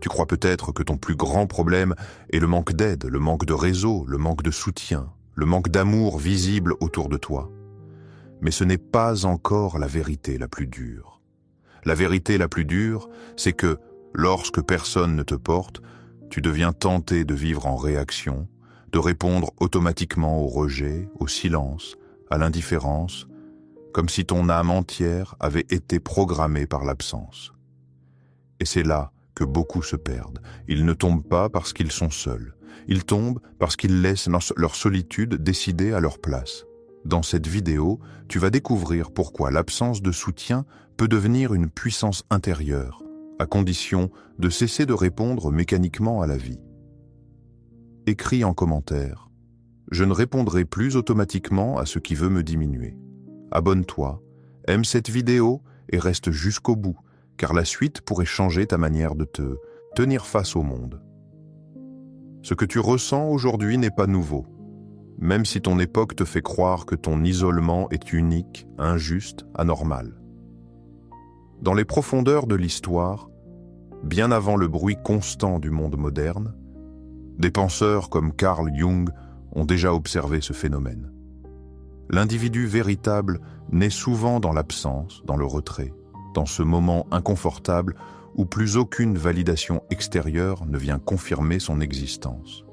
Tu crois peut-être que ton plus grand problème est le manque d'aide, le manque de réseau, le manque de soutien, le manque d'amour visible autour de toi. Mais ce n'est pas encore la vérité la plus dure. La vérité la plus dure, c'est que, lorsque personne ne te porte, tu deviens tenté de vivre en réaction, de répondre automatiquement au rejet, au silence, à l'indifférence, comme si ton âme entière avait été programmée par l'absence. Et c'est là que beaucoup se perdent. Ils ne tombent pas parce qu'ils sont seuls. Ils tombent parce qu'ils laissent leur solitude décider à leur place. Dans cette vidéo, tu vas découvrir pourquoi l'absence de soutien peut devenir une puissance intérieure, à condition de cesser de répondre mécaniquement à la vie. Écris en commentaire « Je ne répondrai plus automatiquement à ce qui veut me diminuer ». Abonne-toi, aime cette vidéo et reste jusqu'au bout, car la suite pourrait changer ta manière de te tenir face au monde. Ce que tu ressens aujourd'hui n'est pas nouveau, même si ton époque te fait croire que ton isolement est unique, injuste, anormal. Dans les profondeurs de l'histoire, bien avant le bruit constant du monde moderne, des penseurs comme Carl Jung ont déjà observé ce phénomène. L'individu véritable naît souvent dans l'absence, dans le retrait, dans ce moment inconfortable où plus aucune validation extérieure ne vient confirmer son existence.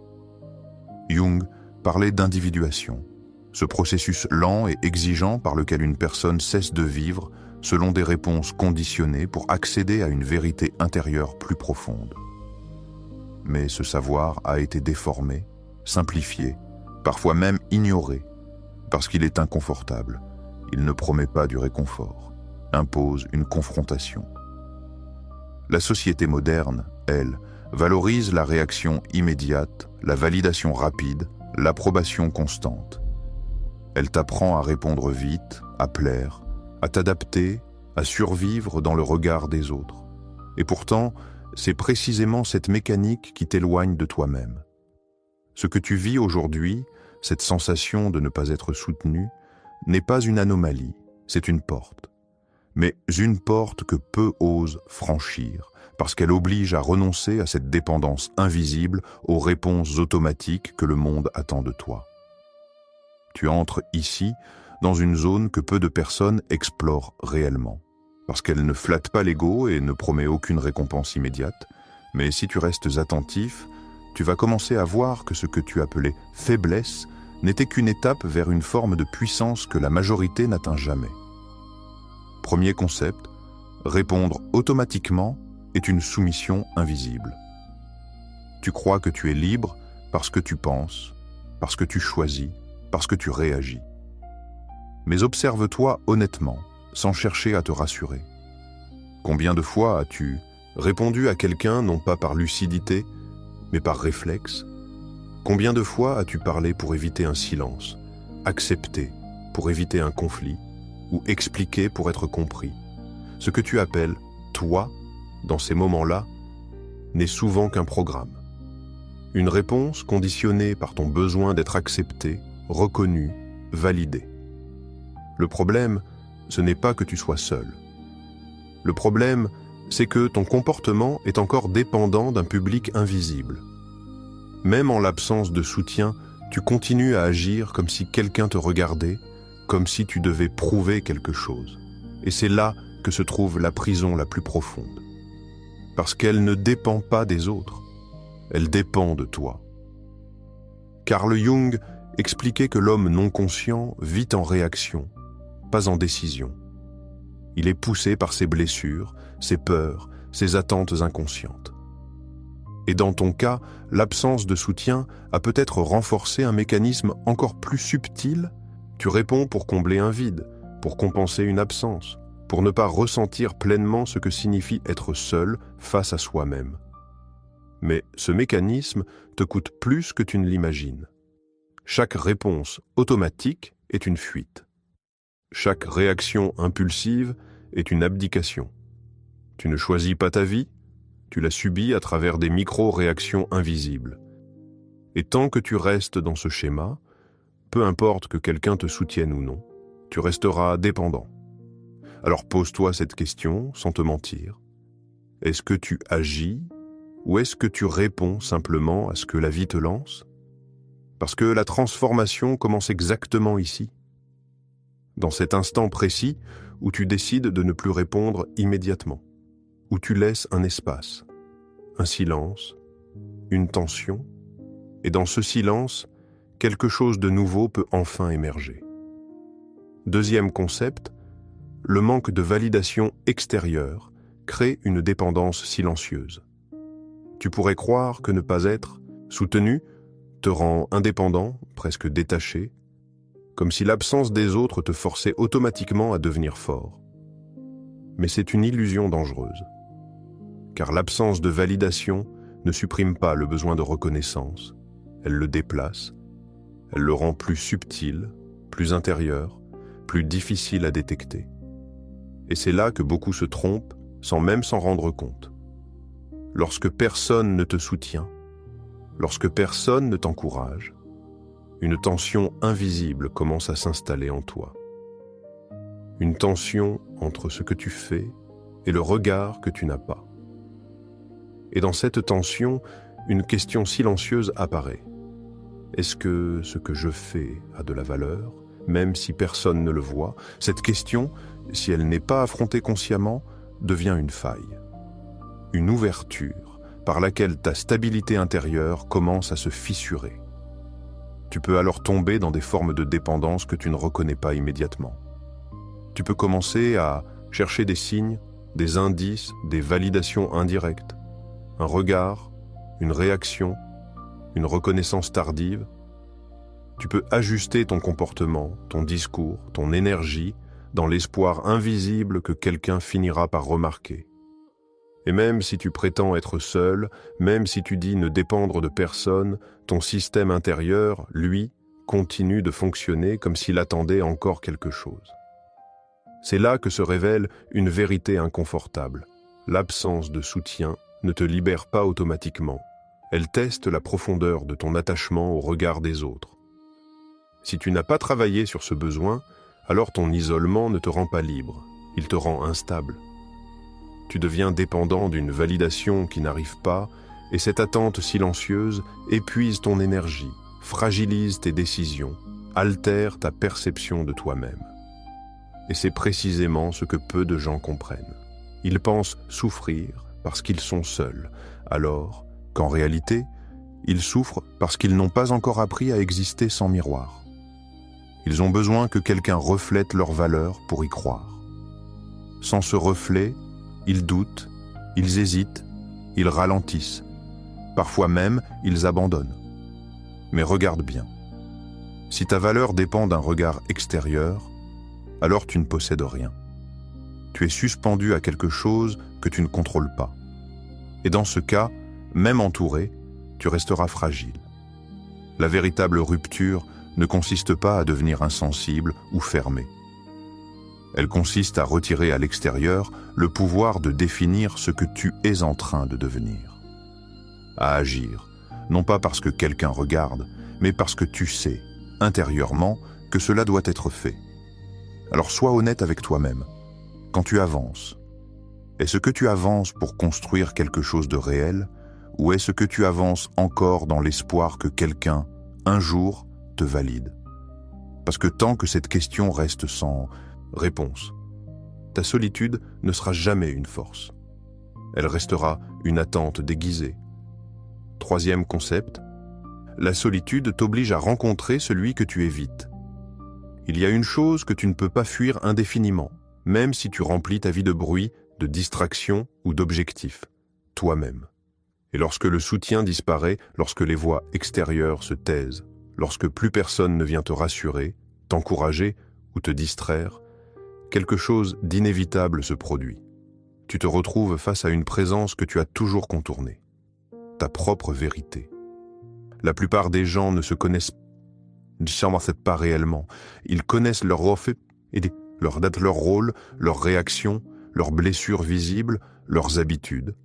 Jung parlait d'individuation, ce processus lent et exigeant par lequel une personne cesse de vivre selon des réponses conditionnées pour accéder à une vérité intérieure plus profonde. Mais ce savoir a été déformé, simplifié, parfois même ignoré, parce qu'il est inconfortable. Il ne promet pas du réconfort, impose une confrontation. La société moderne, elle, valorise la réaction immédiate, la validation rapide, l'approbation constante. Elle t'apprend à répondre vite, à plaire, à t'adapter, à survivre dans le regard des autres. Et pourtant, c'est précisément cette mécanique qui t'éloigne de toi-même. Ce que tu vis aujourd'hui, cette sensation de ne pas être soutenu, n'est pas une anomalie, c'est une porte. Mais une porte que peu osent franchir, parce qu'elle oblige à renoncer à cette dépendance invisible aux réponses automatiques que le monde attend de toi. Tu entres ici dans une zone que peu de personnes explorent réellement, parce qu'elle ne flatte pas l'ego et ne promet aucune récompense immédiate, mais si tu restes attentif, tu vas commencer à voir que ce que tu appelais faiblesse n'était qu'une étape vers une forme de puissance que la majorité n'atteint jamais. Premier concept, répondre automatiquement est une soumission invisible. Tu crois que tu es libre parce que tu penses, parce que tu choisis, parce que tu réagis. Mais observe-toi honnêtement, sans chercher à te rassurer. Combien de fois as-tu répondu à quelqu'un non pas par lucidité, mais par réflexe? Combien de fois as-tu parlé pour éviter un silence, accepté pour éviter un conflit, ou expliqué pour être compris? Ce que tu appelles « toi », dans ces moments-là, n'est souvent qu'un programme. Une réponse conditionnée par ton besoin d'être accepté, reconnu, validé. Le problème, ce n'est pas que tu sois seul. Le problème, c'est que ton comportement est encore dépendant d'un public invisible. Même en l'absence de soutien, tu continues à agir comme si quelqu'un te regardait, comme si tu devais prouver quelque chose. Et c'est là que se trouve la prison la plus profonde. Parce qu'elle ne dépend pas des autres, elle dépend de toi. Carl Jung expliquait que l'homme non conscient vit en réaction, pas en décision. Il est poussé par ses blessures, ses peurs, ses attentes inconscientes. Et dans ton cas, l'absence de soutien a peut-être renforcé un mécanisme encore plus subtil. Tu réponds pour combler un vide, pour compenser une absence, pour ne pas ressentir pleinement ce que signifie être seul face à soi-même. Mais ce mécanisme te coûte plus que tu ne l'imagines. Chaque réponse automatique est une fuite. Chaque réaction impulsive est une abdication. Tu ne choisis pas ta vie, tu la subis à travers des micro-réactions invisibles. Et tant que tu restes dans ce schéma, peu importe que quelqu'un te soutienne ou non, tu resteras dépendant. Alors pose-toi cette question sans te mentir. Est-ce que tu agis Ou est-ce que tu réponds simplement à ce que la vie te lance? Parce que la transformation commence exactement ici, dans cet instant précis où tu décides de ne plus répondre immédiatement, où tu laisses un espace, un silence, une tension, et dans ce silence, quelque chose de nouveau peut enfin émerger. Deuxième concept, le manque de validation extérieure crée une dépendance silencieuse. Tu pourrais croire que ne pas être soutenu te rend indépendant, presque détaché, comme si l'absence des autres te forçait automatiquement à devenir fort. Mais c'est une illusion dangereuse, car l'absence de validation ne supprime pas le besoin de reconnaissance, elle le déplace, elle le rend plus subtil, plus intérieur, plus difficile à détecter. Et c'est là que beaucoup se trompent sans même s'en rendre compte. Lorsque personne ne te soutient, lorsque personne ne t'encourage, une tension invisible commence à s'installer en toi. Une tension entre ce que tu fais et le regard que tu n'as pas. Et dans cette tension, une question silencieuse apparaît. Est-ce que ce que je fais a de la valeur, même si personne ne le voit? Cette question, si elle n'est pas affrontée consciemment, devient une faille, une ouverture par laquelle ta stabilité intérieure commence à se fissurer. Tu peux alors tomber dans des formes de dépendance que tu ne reconnais pas immédiatement. Tu peux commencer à chercher des signes, des indices, des validations indirectes, un regard, une réaction, une reconnaissance tardive. Tu peux ajuster ton comportement, ton discours, ton énergie, dans l'espoir invisible que quelqu'un finira par remarquer. Et même si tu prétends être seul, même si tu dis ne dépendre de personne, ton système intérieur, lui, continue de fonctionner comme s'il attendait encore quelque chose. C'est là que se révèle une vérité inconfortable. L'absence de soutien ne te libère pas automatiquement. Elle teste la profondeur de ton attachement au regard des autres. Si tu n'as pas travaillé sur ce besoin, alors ton isolement ne te rend pas libre, il te rend instable. Tu deviens dépendant d'une validation qui n'arrive pas, et cette attente silencieuse épuise ton énergie, fragilise tes décisions, altère ta perception de toi-même. Et c'est précisément ce que peu de gens comprennent. Ils pensent souffrir parce qu'ils sont seuls, alors qu'en réalité, ils souffrent parce qu'ils n'ont pas encore appris à exister sans miroir. Ils ont besoin que quelqu'un reflète leurs valeurs pour y croire. Sans ce reflet, ils doutent, ils hésitent, ils ralentissent. Parfois même, ils abandonnent. Mais regarde bien. Si ta valeur dépend d'un regard extérieur, alors tu ne possèdes rien. Tu es suspendu à quelque chose que tu ne contrôles pas. Et dans ce cas, même entouré, tu resteras fragile. La véritable rupture ne consiste pas à devenir insensible ou fermé. Elle consiste à retirer à l'extérieur le pouvoir de définir ce que tu es en train de devenir. À agir, non pas parce que quelqu'un regarde, mais parce que tu sais, intérieurement, que cela doit être fait. Alors sois honnête avec toi-même. Quand tu avances, est-ce que tu avances pour construire quelque chose de réel, ou est-ce que tu avances encore dans l'espoir que quelqu'un, un jour, te valide? Parce que tant que cette question reste sans réponse, ta solitude ne sera jamais une force. Elle restera une attente déguisée. Troisième concept, la solitude t'oblige à rencontrer celui que tu évites. Il y a une chose que tu ne peux pas fuir indéfiniment, même si tu remplis ta vie de bruit, de distraction ou d'objectifs, toi-même. Et lorsque le soutien disparaît, lorsque les voix extérieures se taisent, lorsque plus personne ne vient te rassurer, t'encourager ou te distraire, quelque chose d'inévitable se produit. Tu te retrouves face à une présence que tu as toujours contournée, ta propre vérité. La plupart des gens ne se connaissent pas réellement. Ils connaissent leur leur rôle, leurs réactions, leurs blessures visibles, leurs habitudes.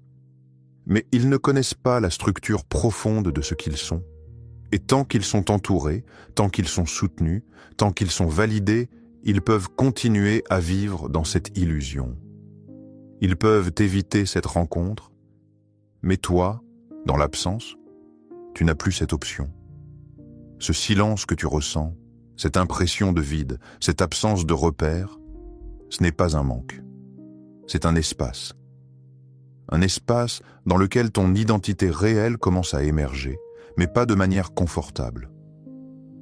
Mais ils ne connaissent pas la structure profonde de ce qu'ils sont. Et tant qu'ils sont entourés, tant qu'ils sont soutenus, tant qu'ils sont validés, ils peuvent continuer à vivre dans cette illusion. Ils peuvent éviter cette rencontre, mais toi, Dans l'absence, tu n'as plus cette option. Ce silence que tu ressens, cette impression de vide, cette absence de repère, ce n'est pas un manque. C'est un espace. Un espace dans lequel ton identité réelle commence à émerger, mais pas de manière confortable.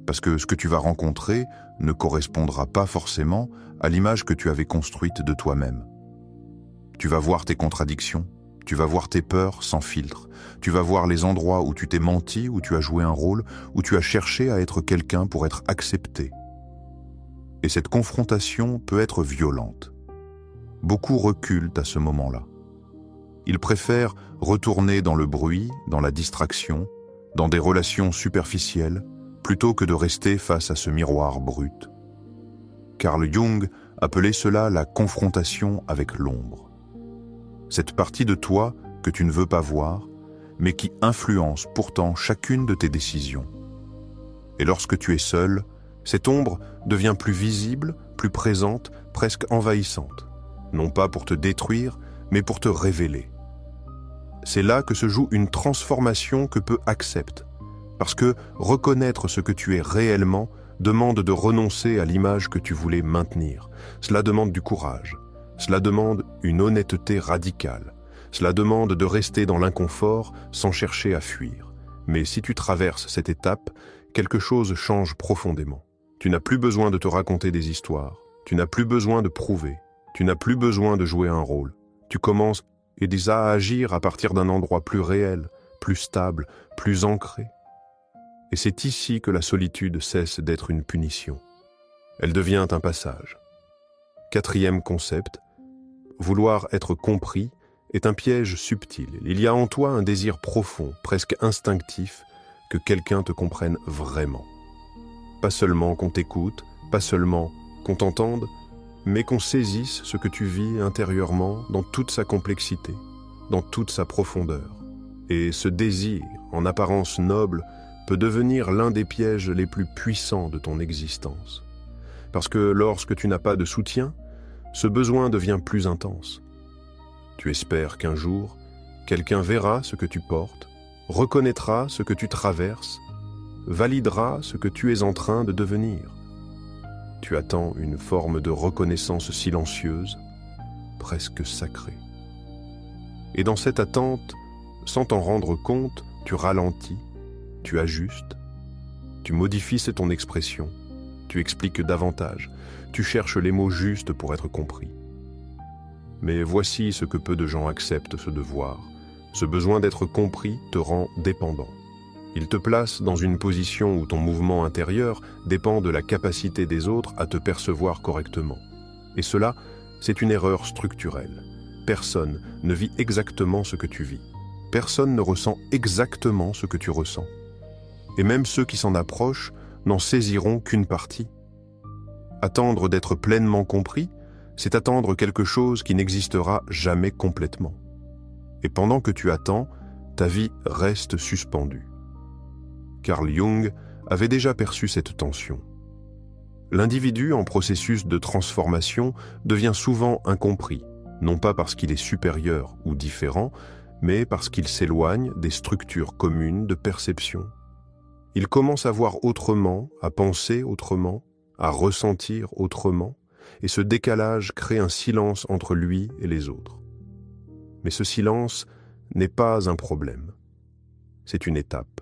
Parce que ce que tu vas rencontrer ne correspondra pas forcément à l'image que tu avais construite de toi-même. Tu vas voir tes contradictions, tu vas voir tes peurs sans filtre, tu vas voir les endroits où tu t'es menti, où tu as joué un rôle, où tu as cherché à être quelqu'un pour être accepté. Et cette confrontation peut être violente. Beaucoup reculent à ce moment-là. Ils préfèrent retourner dans le bruit, dans la distraction, dans des relations superficielles, plutôt que de rester face à ce miroir brut. Carl Jung appelait cela la confrontation avec l'ombre. Cette partie de toi que tu ne veux pas voir, mais qui influence pourtant chacune de tes décisions. Et lorsque tu es seul, cette ombre devient plus visible, plus présente, presque envahissante. Non pas pour te détruire, mais pour te révéler. C'est là que se joue une transformation que peu acceptent. Parce que reconnaître ce que tu es réellement demande de renoncer à l'image que tu voulais maintenir. Cela demande du courage. Cela demande une honnêteté radicale. Cela demande de rester dans l'inconfort sans chercher à fuir. Mais si tu traverses cette étape, quelque chose change profondément. Tu n'as plus besoin de te raconter des histoires. Tu n'as plus besoin de prouver. Tu n'as plus besoin de jouer un rôle. Tu commences à agir à partir d'un endroit plus réel, plus stable, plus ancré. Et c'est ici que la solitude cesse d'être une punition. Elle devient un passage. 4e concept, vouloir être compris est un piège subtil. Il y a en toi un désir profond, presque instinctif, que quelqu'un te comprenne vraiment. Pas seulement qu'on t'écoute, pas seulement qu'on t'entende, mais qu'on saisisse ce que tu vis intérieurement dans toute sa complexité, dans toute sa profondeur. Et ce désir, en apparence noble, peut devenir l'un des pièges les plus puissants de ton existence. Parce que lorsque tu n'as pas de soutien, ce besoin devient plus intense. Tu espères qu'un jour, quelqu'un verra ce que tu portes, reconnaîtra ce que tu traverses, validera ce que tu es en train de devenir. Tu attends une forme de reconnaissance silencieuse, presque sacrée. Et dans cette attente, sans t'en rendre compte, tu ralentis, tu ajustes, tu modifies ton expression, tu expliques davantage, tu cherches les mots justes pour être compris. Mais voici ce que peu de gens acceptent ce devoir. Ce besoin d'être compris te rend dépendant. Il te place dans une position où ton mouvement intérieur dépend de la capacité des autres à te percevoir correctement. Et cela, c'est une erreur structurelle. Personne ne vit exactement ce que tu vis. Personne ne ressent exactement ce que tu ressens. Et même ceux qui s'en approchent n'en saisiront qu'une partie. Attendre d'être pleinement compris, c'est attendre quelque chose qui n'existera jamais complètement. Et pendant que tu attends, ta vie reste suspendue. Carl Jung avait déjà perçu cette tension. L'individu en processus de transformation devient souvent incompris, non pas parce qu'il est supérieur ou différent, mais parce qu'il s'éloigne des structures communes de perception. Il commence à voir autrement, à penser autrement, à ressentir autrement, et ce décalage crée un silence entre lui et les autres. Mais ce silence n'est pas un problème, c'est une étape.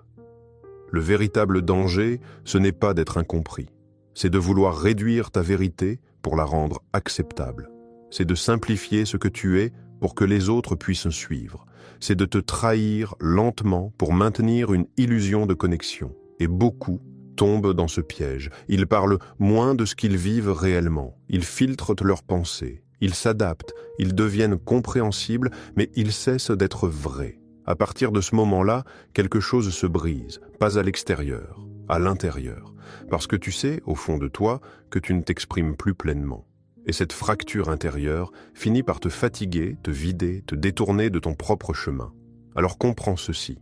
Le véritable danger, ce n'est pas d'être incompris, c'est de vouloir réduire ta vérité pour la rendre acceptable. C'est de simplifier ce que tu es pour que les autres puissent suivre. C'est de te trahir lentement pour maintenir une illusion de connexion. Et beaucoup tombent dans ce piège. Ils parlent moins de ce qu'ils vivent réellement. Ils filtrent leurs pensées. Ils s'adaptent. Ils deviennent compréhensibles, mais ils cessent d'être vrais. À partir de ce moment-là, quelque chose se brise, pas à l'extérieur, à l'intérieur. Parce que tu sais, au fond de toi, que tu ne t'exprimes plus pleinement. Et cette fracture intérieure finit par te fatiguer, te vider, te détourner de ton propre chemin. Alors comprends ceci.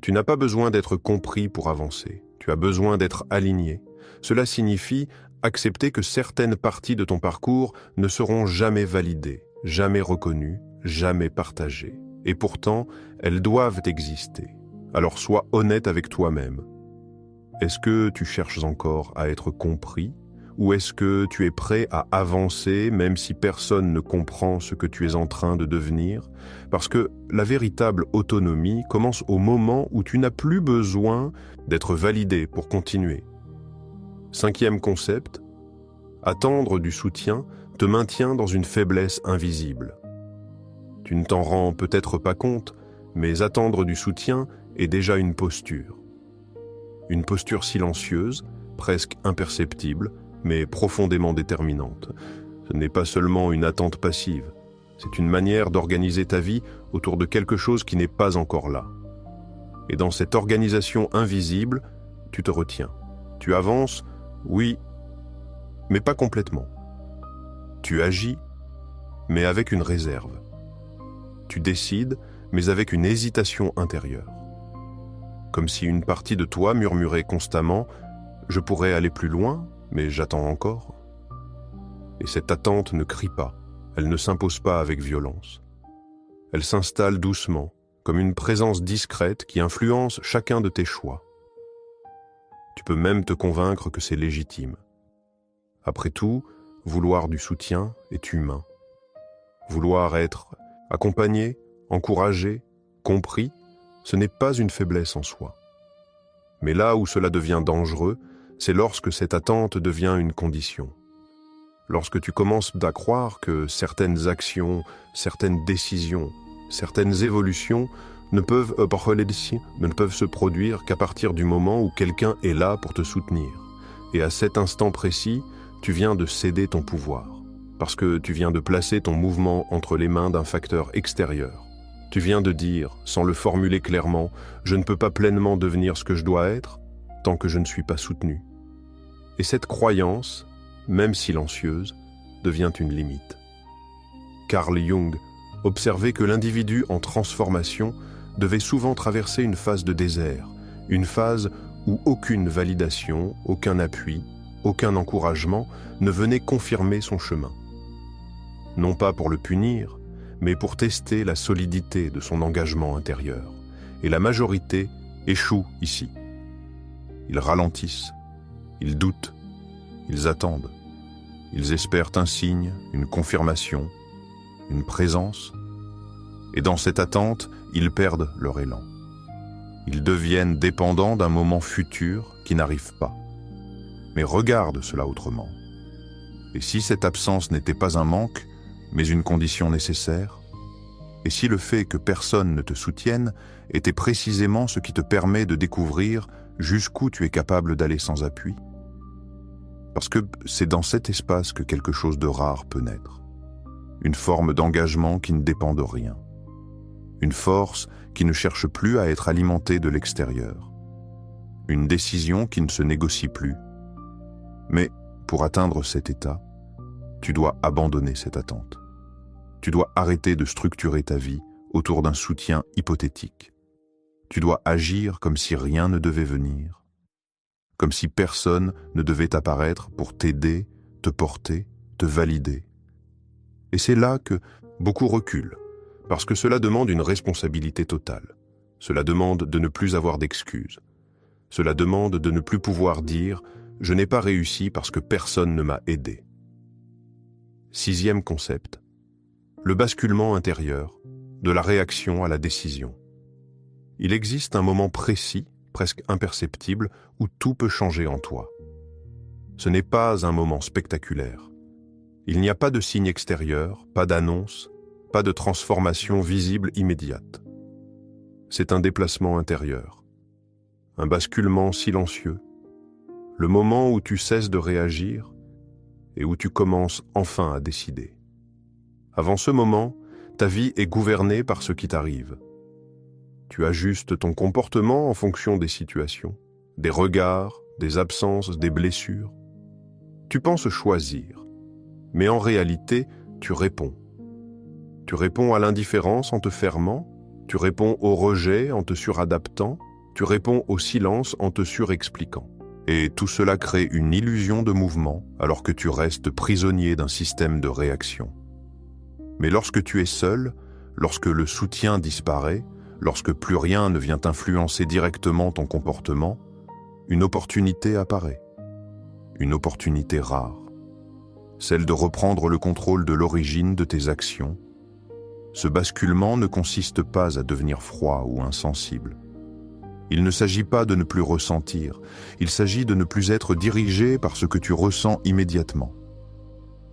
Tu n'as pas besoin d'être compris pour avancer. Tu as besoin d'être aligné. Cela signifie accepter que certaines parties de ton parcours ne seront jamais validées, jamais reconnues, jamais partagées. Et pourtant, elles doivent exister. Alors sois honnête avec toi-même. Est-ce que tu cherches encore à être compris ou est-ce que tu es prêt à avancer même si personne ne comprend ce que tu es en train de devenir? Parce que la véritable autonomie commence au moment où tu n'as plus besoin d'être validé pour continuer. 5e concept, attendre du soutien te maintient dans une faiblesse invisible. Tu ne t'en rends peut-être pas compte, mais attendre du soutien est déjà une posture. Une posture silencieuse, presque imperceptible, mais profondément déterminante. Ce n'est pas seulement une attente passive, c'est une manière d'organiser ta vie autour de quelque chose qui n'est pas encore là. Et dans cette organisation invisible, tu te retiens. Tu avances, oui, mais pas complètement. Tu agis, mais avec une réserve. Tu décides, mais avec une hésitation intérieure. Comme si une partie de toi murmurait constamment « Je pourrais aller plus loin, mais j'attends encore ». Et cette attente ne crie pas, elle ne s'impose pas avec violence. Elle s'installe doucement, comme une présence discrète qui influence chacun de tes choix. Tu peux même te convaincre que c'est légitime. Après tout, vouloir du soutien est humain. Vouloir être accompagné, encouragé, compris, ce n'est pas une faiblesse en soi. Mais là où cela devient dangereux, c'est lorsque cette attente devient une condition. Lorsque tu commences à croire que certaines actions, certaines décisions, certaines évolutions ne peuvent se produire qu'à partir du moment où quelqu'un est là pour te soutenir. Et à cet instant précis, tu viens de céder ton pouvoir, parce que tu viens de placer ton mouvement entre les mains d'un facteur extérieur. Tu viens de dire, sans le formuler clairement, « Je ne peux pas pleinement devenir ce que je dois être tant que je ne suis pas soutenu ». Et cette croyance, même silencieuse, devient une limite. Carl Jung observait que l'individu en transformation devait souvent traverser une phase de désert, une phase où aucune validation, aucun appui, aucun encouragement ne venait confirmer son chemin. Non pas pour le punir, mais pour tester la solidité de son engagement intérieur. Et la majorité échoue ici. Ils ralentissent, ils doutent, ils attendent. Ils espèrent un signe, une confirmation, une présence. Et dans cette attente, ils perdent leur élan. Ils deviennent dépendants d'un moment futur qui n'arrive pas. Mais regarde cela autrement. Et si cette absence n'était pas un manque, mais une condition nécessaire? Et si le fait que personne ne te soutienne était précisément ce qui te permet de découvrir jusqu'où tu es capable d'aller sans appui? Parce que c'est dans cet espace que quelque chose de rare peut naître. Une forme d'engagement qui ne dépend de rien. Une force qui ne cherche plus à être alimentée de l'extérieur. Une décision qui ne se négocie plus. Mais pour atteindre cet état, tu dois abandonner cette attente. Tu dois arrêter de structurer ta vie autour d'un soutien hypothétique. Tu dois agir comme si rien ne devait venir, comme si personne ne devait apparaître pour t'aider, te porter, te valider. Et c'est là que beaucoup reculent, parce que cela demande une responsabilité totale. Cela demande de ne plus avoir d'excuses. Cela demande de ne plus pouvoir dire « je n'ai pas réussi parce que personne ne m'a aidé ». 6e concept. Le basculement intérieur, de la réaction à la décision. Il existe un moment précis, presque imperceptible, où tout peut changer en toi. Ce n'est pas un moment spectaculaire. Il n'y a pas de signe extérieur, pas d'annonce, pas de transformation visible immédiate. C'est un déplacement intérieur, un basculement silencieux, le moment où tu cesses de réagir et où tu commences enfin à décider. Avant ce moment, ta vie est gouvernée par ce qui t'arrive. Tu ajustes ton comportement en fonction des situations, des regards, des absences, des blessures. Tu penses choisir, mais en réalité, tu réponds. Tu réponds à l'indifférence en te fermant, tu réponds au rejet en te suradaptant, tu réponds au silence en te surexpliquant. Et tout cela crée une illusion de mouvement alors que tu restes prisonnier d'un système de réaction. Mais lorsque tu es seul, lorsque le soutien disparaît, lorsque plus rien ne vient influencer directement ton comportement, une opportunité apparaît. Une opportunité rare. Celle de reprendre le contrôle de l'origine de tes actions. Ce basculement ne consiste pas à devenir froid ou insensible. Il ne s'agit pas de ne plus ressentir, il s'agit de ne plus être dirigé par ce que tu ressens immédiatement.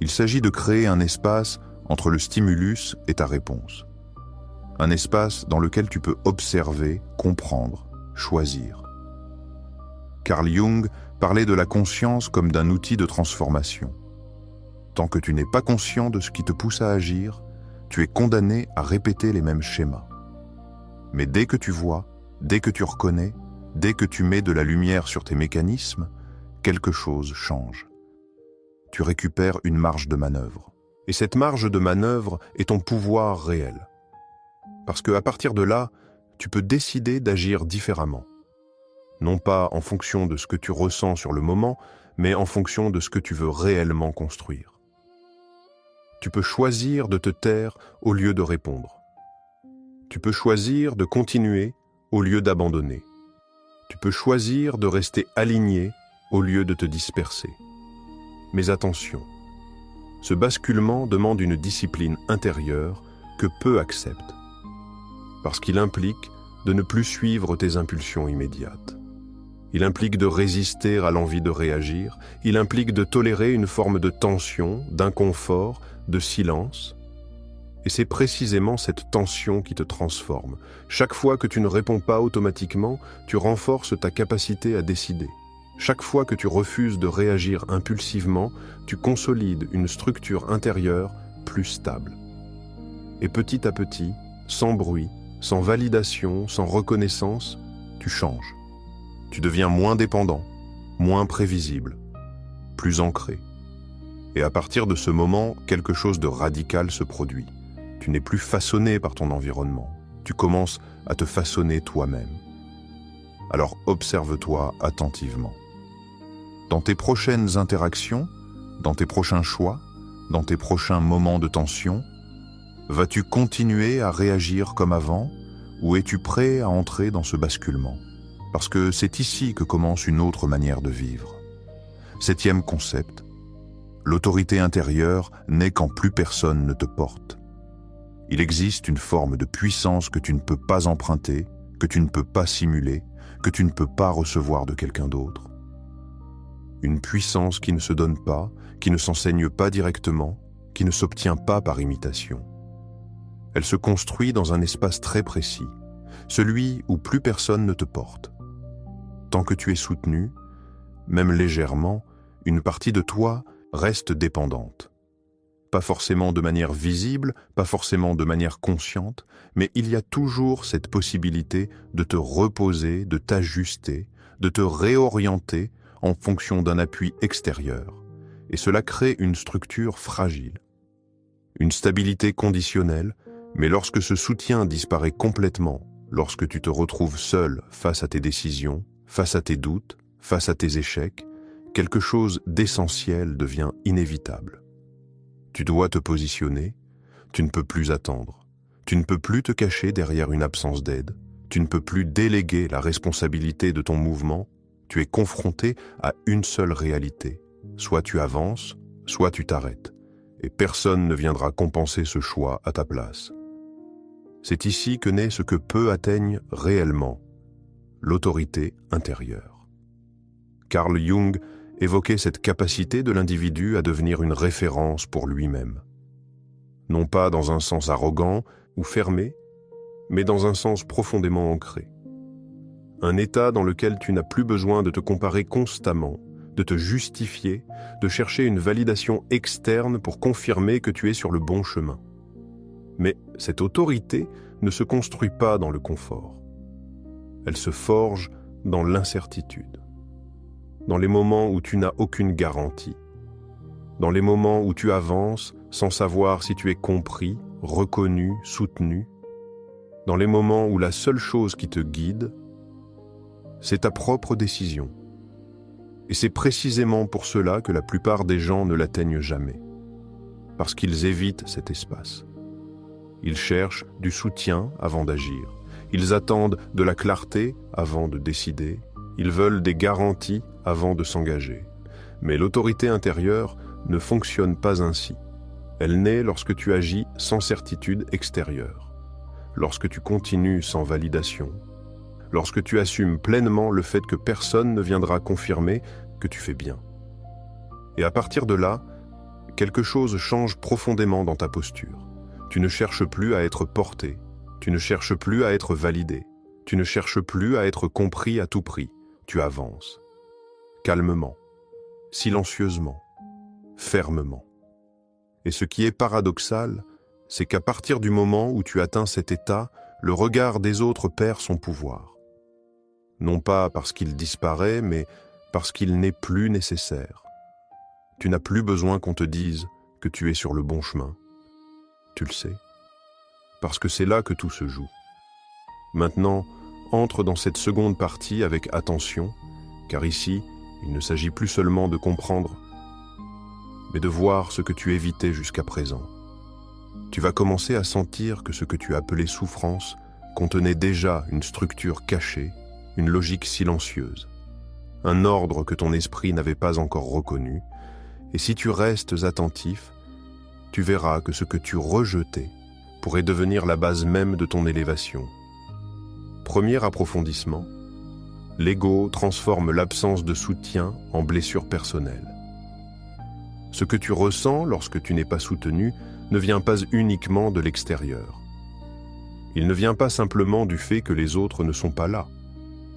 Il s'agit de créer un espace entre le stimulus et ta réponse. Un espace dans lequel tu peux observer, comprendre, choisir. Carl Jung parlait de la conscience comme d'un outil de transformation. Tant que tu n'es pas conscient de ce qui te pousse à agir, tu es condamné à répéter les mêmes schémas. Mais dès que tu vois, dès que tu reconnais, dès que tu mets de la lumière sur tes mécanismes, quelque chose change. Tu récupères une marge de manœuvre. Et cette marge de manœuvre est ton pouvoir réel. Parce qu'à partir de là, tu peux décider d'agir différemment. Non pas en fonction de ce que tu ressens sur le moment, mais en fonction de ce que tu veux réellement construire. Tu peux choisir de te taire au lieu de répondre. Tu peux choisir de continuer au lieu d'abandonner. Tu peux choisir de rester aligné au lieu de te disperser. Mais attention, ce basculement demande une discipline intérieure que peu acceptent, parce qu'il implique de ne plus suivre tes impulsions immédiates. Il implique de résister à l'envie de réagir, il implique de tolérer une forme de tension, d'inconfort, de silence. Et c'est précisément cette tension qui te transforme. Chaque fois que tu ne réponds pas automatiquement, tu renforces ta capacité à décider. Chaque fois que tu refuses de réagir impulsivement, tu consolides une structure intérieure plus stable. Et petit à petit, sans bruit, sans validation, sans reconnaissance, tu changes. Tu deviens moins dépendant, moins prévisible, plus ancré. Et à partir de ce moment, quelque chose de radical se produit. Tu n'es plus façonné par ton environnement. Tu commences à te façonner toi-même. Alors observe-toi attentivement. Dans tes prochaines interactions, dans tes prochains choix, dans tes prochains moments de tension, vas-tu continuer à réagir comme avant ou es-tu prêt à entrer dans ce basculement? Parce que c'est ici que commence une autre manière de vivre. 7e concept, l'autorité intérieure naît quand plus personne ne te porte. Il existe une forme de puissance que tu ne peux pas emprunter, que tu ne peux pas simuler, que tu ne peux pas recevoir de quelqu'un d'autre. Une puissance qui ne se donne pas, qui ne s'enseigne pas directement, qui ne s'obtient pas par imitation. Elle se construit dans un espace très précis, celui où plus personne ne te porte. Tant que tu es soutenu, même légèrement, une partie de toi reste dépendante. Pas forcément de manière visible, pas forcément de manière consciente, mais il y a toujours cette possibilité de te reposer, de t'ajuster, de te réorienter en fonction d'un appui extérieur. Et cela crée une structure fragile. Une stabilité conditionnelle, mais lorsque ce soutien disparaît complètement, lorsque tu te retrouves seul face à tes décisions, face à tes doutes, face à tes échecs, quelque chose d'essentiel devient inévitable. Tu dois te positionner, tu ne peux plus attendre, tu ne peux plus te cacher derrière une absence d'aide, tu ne peux plus déléguer la responsabilité de ton mouvement, tu es confronté à une seule réalité. Soit tu avances, soit tu t'arrêtes, et personne ne viendra compenser ce choix à ta place. C'est ici que naît ce que peu atteignent réellement, l'autorité intérieure. Carl Jung évoquait cette capacité de l'individu à devenir une référence pour lui-même. Non pas dans un sens arrogant ou fermé, mais dans un sens profondément ancré. Un état dans lequel tu n'as plus besoin de te comparer constamment, de te justifier, de chercher une validation externe pour confirmer que tu es sur le bon chemin. Mais cette autorité ne se construit pas dans le confort. Elle se forge dans l'incertitude. Dans les moments où tu n'as aucune garantie, dans les moments où tu avances sans savoir si tu es compris, reconnu, soutenu, dans les moments où la seule chose qui te guide, c'est ta propre décision. Et c'est précisément pour cela que la plupart des gens ne l'atteignent jamais, parce qu'ils évitent cet espace. Ils cherchent du soutien avant d'agir. Ils attendent de la clarté avant de décider. Ils veulent des garanties avant de s'engager. Mais l'autorité intérieure ne fonctionne pas ainsi. Elle naît lorsque tu agis sans certitude extérieure, lorsque tu continues sans validation, lorsque tu assumes pleinement le fait que personne ne viendra confirmer que tu fais bien. Et à partir de là, quelque chose change profondément dans ta posture. Tu ne cherches plus à être porté, tu ne cherches plus à être validé, tu ne cherches plus à être compris à tout prix. Tu avances, calmement, silencieusement, fermement. Et ce qui est paradoxal, c'est qu'à partir du moment où tu atteins cet état, le regard des autres perd son pouvoir. Non pas parce qu'il disparaît, mais parce qu'il n'est plus nécessaire. Tu n'as plus besoin qu'on te dise que tu es sur le bon chemin. Tu le sais, parce que c'est là que tout se joue. Maintenant, entre dans cette seconde partie avec attention, car ici, il ne s'agit plus seulement de comprendre, mais de voir ce que tu évitais jusqu'à présent. Tu vas commencer à sentir que ce que tu appelais souffrance contenait déjà une structure cachée, une logique silencieuse, un ordre que ton esprit n'avait pas encore reconnu, et si tu restes attentif, tu verras que ce que tu rejetais pourrait devenir la base même de ton élévation. Premier approfondissement, l'ego transforme l'absence de soutien en blessure personnelle. Ce que tu ressens lorsque tu n'es pas soutenu ne vient pas uniquement de l'extérieur. Il ne vient pas simplement du fait que les autres ne sont pas là.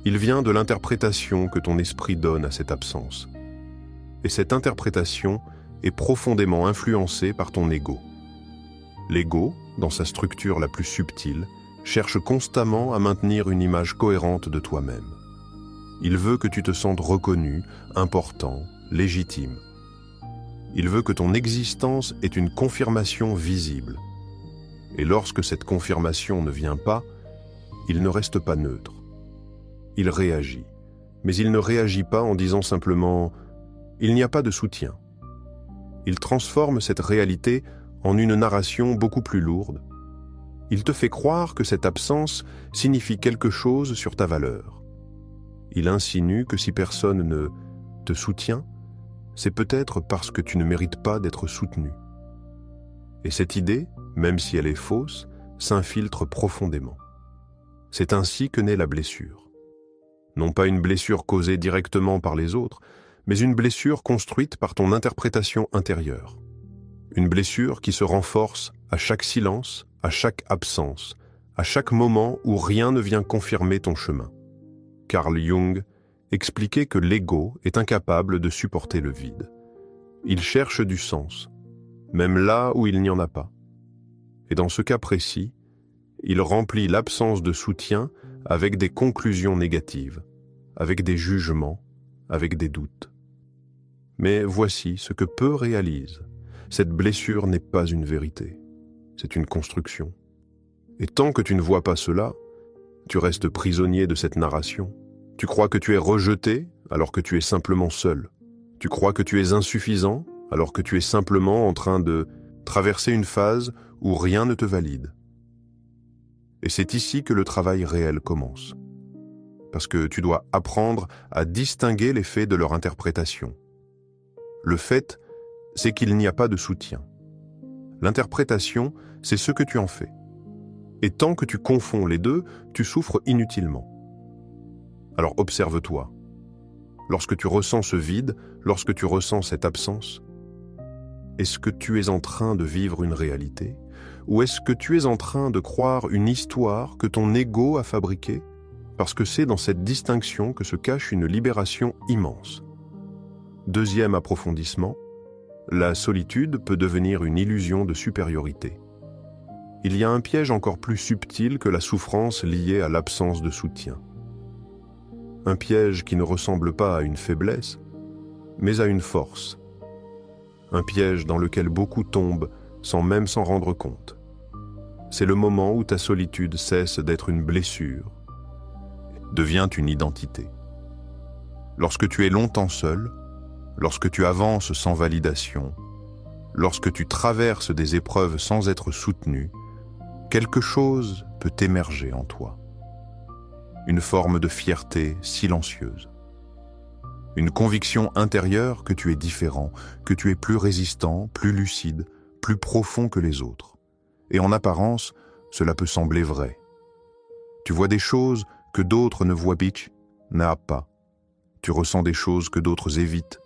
Il vient de l'interprétation que ton esprit donne à cette absence. Et cette interprétation est profondément influencée par ton ego. L'ego, dans sa structure la plus subtile, cherche constamment à maintenir une image cohérente de toi-même. Il veut que tu te sentes reconnu, important, légitime. Il veut que ton existence ait une confirmation visible. Et lorsque cette confirmation ne vient pas, il ne reste pas neutre. Il réagit. Mais il ne réagit pas en disant simplement « il n'y a pas de soutien ». Il transforme cette réalité en une narration beaucoup plus lourde. Il te fait croire que cette absence signifie quelque chose sur ta valeur. Il insinue que si personne ne te soutient, c'est peut-être parce que tu ne mérites pas d'être soutenu. Et cette idée, même si elle est fausse, s'infiltre profondément. C'est ainsi que naît la blessure. Non pas une blessure causée directement par les autres, mais une blessure construite par ton interprétation intérieure. Une blessure qui se renforce à chaque silence, à chaque absence, à chaque moment où rien ne vient confirmer ton chemin. Carl Jung expliquait que l'ego est incapable de supporter le vide. Il cherche du sens, même là où il n'y en a pas. Et dans ce cas précis, il remplit l'absence de soutien avec des conclusions négatives, avec des jugements, avec des doutes. Mais voici ce que peu réalisent. Cette blessure n'est pas une vérité, c'est une construction. Et tant que tu ne vois pas cela, tu restes prisonnier de cette narration. Tu crois que tu es rejeté alors que tu es simplement seul. Tu crois que tu es insuffisant alors que tu es simplement en train de traverser une phase où rien ne te valide. Et c'est ici que le travail réel commence. Parce que tu dois apprendre à distinguer les faits de leur interprétation. Le fait, c'est qu'il n'y a pas de soutien. L'interprétation, c'est ce que tu en fais. Et tant que tu confonds les deux, tu souffres inutilement. Alors observe-toi. Lorsque tu ressens ce vide, lorsque tu ressens cette absence, est-ce que tu es en train de vivre une réalité? Ou est-ce que tu es en train de croire une histoire que ton ego a fabriquée? Parce que c'est dans cette distinction que se cache une libération immense. Deuxième approfondissement, la solitude peut devenir une illusion de supériorité. Il y a un piège encore plus subtil que la souffrance liée à l'absence de soutien. Un piège qui ne ressemble pas à une faiblesse, mais à une force. Un piège dans lequel beaucoup tombent sans même s'en rendre compte. C'est le moment où ta solitude cesse d'être une blessure, devient une identité. Lorsque tu es longtemps seul, lorsque tu avances sans validation, lorsque tu traverses des épreuves sans être soutenu, quelque chose peut émerger en toi. une forme de fierté silencieuse. Une conviction intérieure que tu es différent, que tu es plus résistant, plus lucide, plus profond que les autres. Et en apparence, cela peut sembler vrai. Tu vois des choses que d'autres ne voient pas. Tu ressens des choses que d'autres évitent.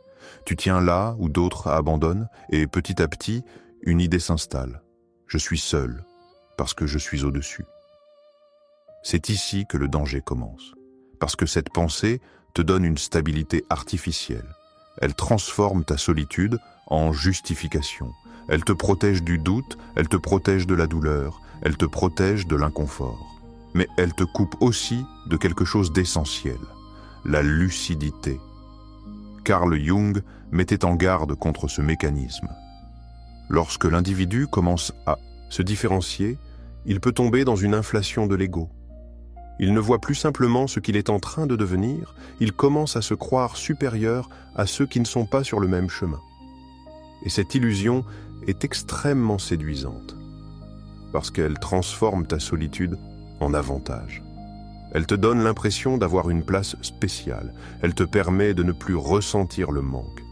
Tu tiens là où d'autres abandonnent et petit à petit, une idée s'installe. Je suis seul parce que je suis au-dessus. C'est ici que le danger commence. Parce que cette pensée te donne une stabilité artificielle. Elle transforme ta solitude en justification. Elle te protège du doute, elle te protège de la douleur, elle te protège de l'inconfort. Mais elle te coupe aussi de quelque chose d'essentiel, la lucidité. Carl Jung mettait en garde contre ce mécanisme. Lorsque l'individu commence à se différencier, il peut tomber dans une inflation de l'ego. Il ne voit plus simplement ce qu'il est en train de devenir, il commence à se croire supérieur à ceux qui ne sont pas sur le même chemin. Et cette illusion est extrêmement séduisante, parce qu'elle transforme ta solitude en avantage. Elle te donne l'impression d'avoir une place spéciale, elle te permet de ne plus ressentir le manque.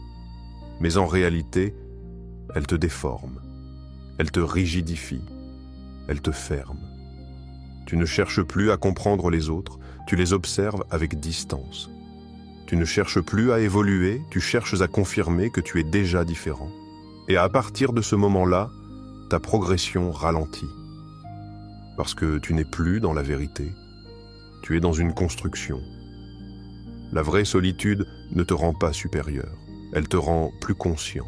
Mais en réalité, elle te déforme, elle te rigidifie, elle te ferme. Tu ne cherches plus à comprendre les autres, tu les observes avec distance. Tu ne cherches plus à évoluer, tu cherches à confirmer que tu es déjà différent. Et à partir de ce moment-là, ta progression ralentit. Parce que tu n'es plus dans la vérité, tu es dans une construction. La vraie solitude ne te rend pas supérieur, elle te rend plus conscient.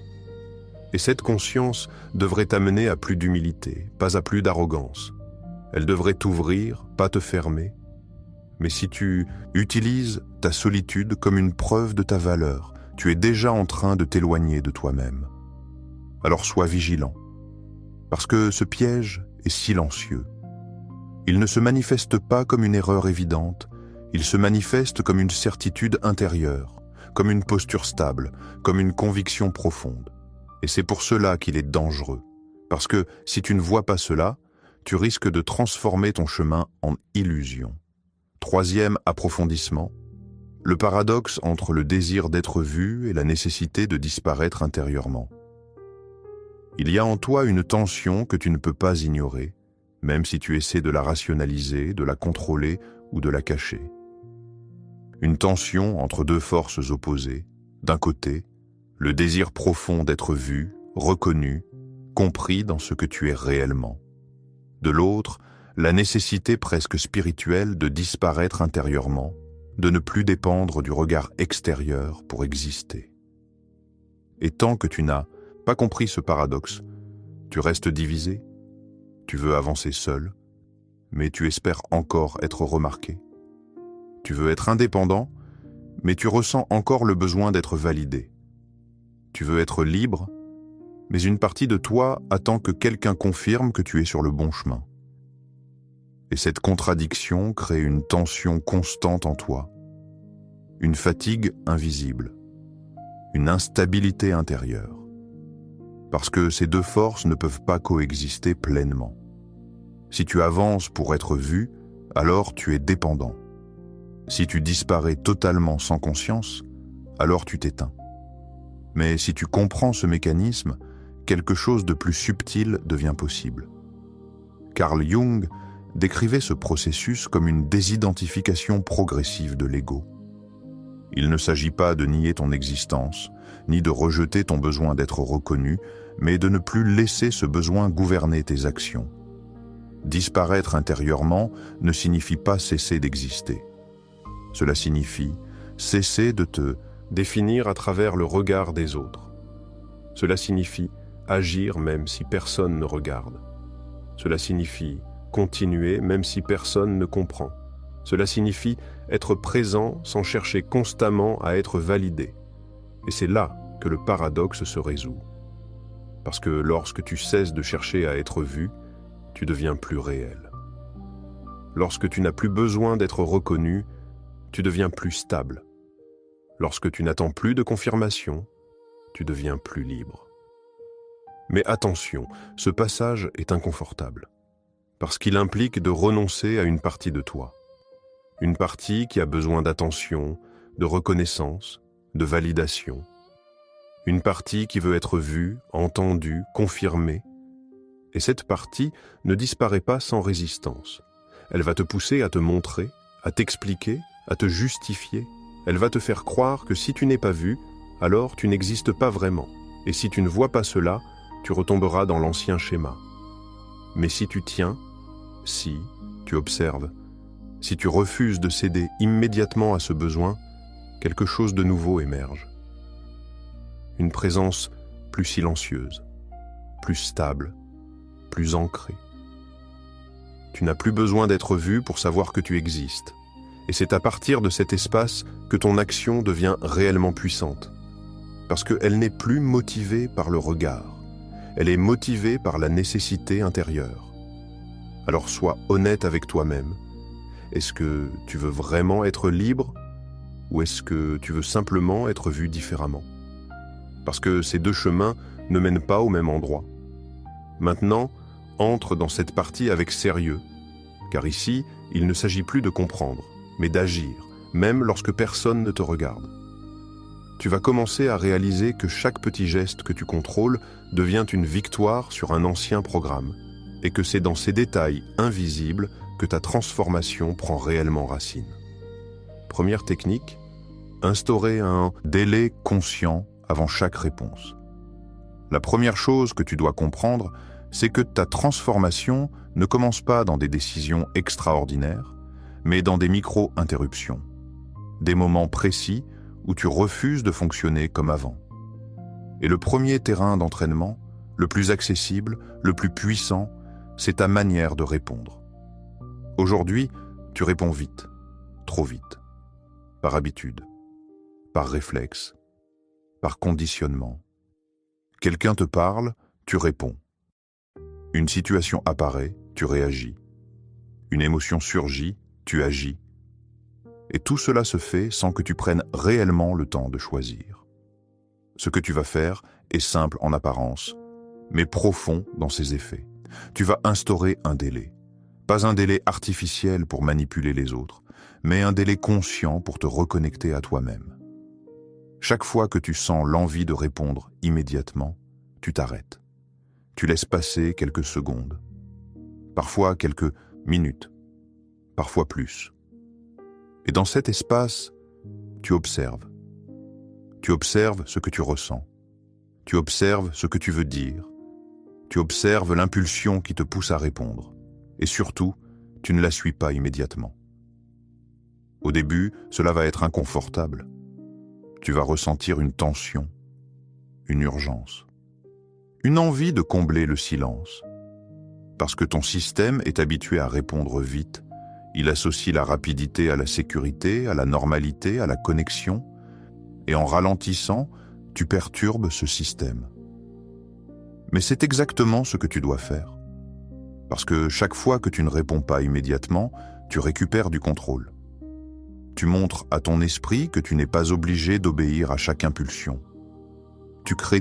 Et cette conscience devrait t'amener à plus d'humilité, pas à plus d'arrogance. Elle devrait t'ouvrir, pas te fermer. Mais si tu utilises ta solitude comme une preuve de ta valeur, tu es déjà en train de t'éloigner de toi-même. Alors sois vigilant, parce que ce piège est silencieux. Il ne se manifeste pas comme une erreur évidente, il se manifeste comme une certitude intérieure, comme une posture stable, comme une conviction profonde. Et c'est pour cela qu'il est dangereux, parce que si tu ne vois pas cela, tu risques de transformer ton chemin en illusion. Troisième approfondissement, le paradoxe entre le désir d'être vu et la nécessité de disparaître intérieurement. Il y a en toi une tension que tu ne peux pas ignorer, même si tu essaies de la rationaliser, de la contrôler ou de la cacher. Une tension entre deux forces opposées. D'un côté, le désir profond d'être vu, reconnu, compris dans ce que tu es réellement. De l'autre, la nécessité presque spirituelle de disparaître intérieurement, de ne plus dépendre du regard extérieur pour exister. Et tant que tu n'as pas compris ce paradoxe, tu restes divisé, tu veux avancer seul, mais tu espères encore être remarqué. Tu veux être indépendant, mais tu ressens encore le besoin d'être validé. Tu veux être libre, mais une partie de toi attend que quelqu'un confirme que tu es sur le bon chemin. Et cette contradiction crée une tension constante en toi, une fatigue invisible, une instabilité intérieure. Parce que ces deux forces ne peuvent pas coexister pleinement. Si tu avances pour être vu, alors tu es dépendant. Si tu disparais totalement sans conscience, alors tu t'éteins. Mais si tu comprends ce mécanisme, quelque chose de plus subtil devient possible. Carl Jung décrivait ce processus comme une désidentification progressive de l'ego. Il ne s'agit pas de nier ton existence, ni de rejeter ton besoin d'être reconnu, mais de ne plus laisser ce besoin gouverner tes actions. Disparaître intérieurement ne signifie pas cesser d'exister. Cela signifie cesser de te définir à travers le regard des autres. Cela signifie agir même si personne ne regarde. Cela signifie continuer même si personne ne comprend. Cela signifie être présent sans chercher constamment à être validé. Et c'est là que le paradoxe se résout. Parce que lorsque tu cesses de chercher à être vu, tu deviens plus réel. Lorsque tu n'as plus besoin d'être reconnu, tu deviens plus stable. Lorsque tu n'attends plus de confirmation, tu deviens plus libre. Mais attention, ce passage est inconfortable, parce qu'il implique de renoncer à une partie de toi. Une partie qui a besoin d'attention, de reconnaissance, de validation. Une partie qui veut être vue, entendue, confirmée. Et cette partie ne disparaît pas sans résistance. Elle va te pousser à te montrer, à t'expliquer, à te justifier. Elle va te faire croire que si tu n'es pas vu, alors tu n'existes pas vraiment. Et si tu ne vois pas cela, tu retomberas dans l'ancien schéma. Mais si tu tiens, si tu observes, si tu refuses de céder immédiatement à ce besoin, quelque chose de nouveau émerge. Une présence plus silencieuse, plus stable, plus ancrée. Tu n'as plus besoin d'être vu pour savoir que tu existes. Et c'est à partir de cet espace que ton action devient réellement puissante. Parce qu'elle n'est plus motivée par le regard. Elle est motivée par la nécessité intérieure. Alors sois honnête avec toi-même. Est-ce que tu veux vraiment être libre ou est-ce que tu veux simplement être vu différemment? Parce que ces deux chemins ne mènent pas au même endroit. Maintenant, entre dans cette partie avec sérieux, car ici, il ne s'agit plus de comprendre, mais d'agir, même lorsque personne ne te regarde. Tu vas commencer à réaliser que chaque petit geste que tu contrôles devient une victoire sur un ancien programme, et que c'est dans ces détails invisibles que ta transformation prend réellement racine. Première technique, instaurer un délai conscient avant chaque réponse. La première chose que tu dois comprendre, c'est que ta transformation ne commence pas dans des décisions extraordinaires, mais dans des micro-interruptions, des moments précis où tu refuses de fonctionner comme avant. Et le premier terrain d'entraînement, le plus accessible, le plus puissant, c'est ta manière de répondre. Aujourd'hui, tu réponds vite, trop vite, par habitude, par réflexe, par conditionnement. Quelqu'un te parle, tu réponds. Une situation apparaît, tu réagis. Une émotion surgit, tu agis. Et tout cela se fait sans que tu prennes réellement le temps de choisir. Ce que tu vas faire est simple en apparence, mais profond dans ses effets. Tu vas instaurer un délai. Pas un délai artificiel pour manipuler les autres, mais un délai conscient pour te reconnecter à toi-même. Chaque fois que tu sens l'envie de répondre immédiatement, tu t'arrêtes. Tu laisses passer quelques secondes, parfois quelques minutes, parfois plus. Et dans cet espace, tu observes. Tu observes ce que tu ressens. Tu observes ce que tu veux dire. Tu observes l'impulsion qui te pousse à répondre. Et surtout, tu ne la suis pas immédiatement. Au début, cela va être inconfortable. Tu vas ressentir une tension, une urgence, une envie de combler le silence. Parce que ton système est habitué à répondre vite, il associe la rapidité à la sécurité, à la normalité, à la connexion, et en ralentissant, tu perturbes ce système. Mais c'est exactement ce que tu dois faire. Parce que chaque fois que tu ne réponds pas immédiatement, tu récupères du contrôle. Tu montres à ton esprit que tu n'es pas obligé d'obéir à chaque impulsion. Tu crées